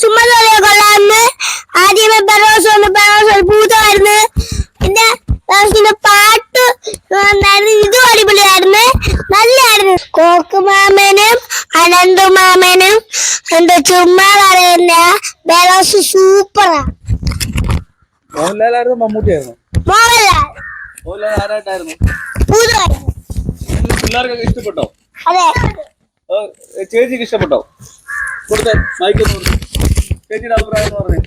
ചുമ്മാ കൊള്ളാന്ന്. ആദ്യമേ ബറോസ് പൂതമായിരുന്നു. പിന്നെ പാട്ട് ഇതും അടിപൊളിയായിരുന്നു, നല്ലായിരുന്നു. കോക്ക് മാമനും അനന്തു മാമനും എന്താ ചുമ്മാ പറയുന്ന ബറോസ് സൂപ്പറാ. മോഹൻലാലായിരുന്നു മമ്മൂട്ടിയായിരുന്നു? മോഹൻലാൽ ആരായിട്ടായിരുന്നു? പൂതമായിരുന്നു. പിള്ളേർക്കൊക്കെ ഇഷ്ടപ്പെട്ടോ? അതെ. ചേച്ചിക്ക് ഇഷ്ടപ്പെട്ടോ? കൊടുത്ത മൈക്കൊന്നു ചേച്ചിയുടെ അഭിപ്രായം എന്ന് പറഞ്ഞു.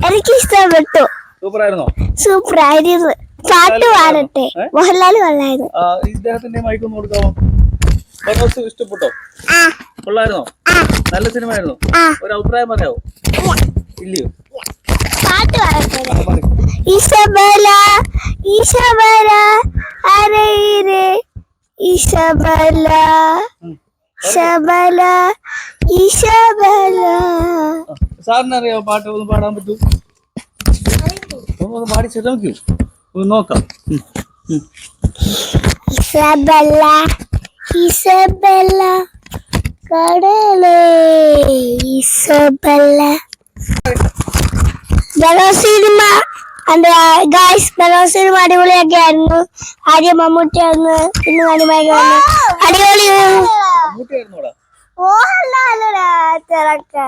എനിക്ക് ഇഷ്ടപ്പെട്ടു. സൂപ്പറായിരുന്നോ? സൂപ്പറായിരുന്നു. പാട്ട് പാടട്ടെ, മോഹൻലാൽ കൊള്ളായിരുന്നു. ഇദ്ദേഹത്തിന്റെ മൈക്കൊന്ന് കൊടുക്കാമോ? ബറോസ് ഇഷ്ടപ്പെട്ടോ? കൊള്ളായിരുന്നോ? നല്ല സിനിമയായിരുന്നു. ഒരു അഭിപ്രായം പറയാവോ? ഇല്ലയോ? പാട്ട് പാടട്ടെ. ഇസബല ഇസബല അരയിരെ ഇസബല ഇസബല ഇസബല. സാറിന് അറിയാമോ പാട്ട്? ഒന്ന് പാടാൻ പറ്റൂ? ഒന്ന് പാടി ശ്രമിക്കൂ, ഒന്ന് നോക്കാം. ഇസബല ഇസബല കടലേ ഇസബല. ബറോസ് സിനിമ സിനിമ അടിപൊളിയൊക്കെ ആയിരുന്നു. ആദ്യം മമ്മൂട്ടിയായിരുന്നു, പിന്നെ നടിമായിട്ട് വന്നു. അടിപൊളി. മമ്മൂട്ടിയായിരുന്നോടാ? മോഹൻലാൽ തിരക്ക്.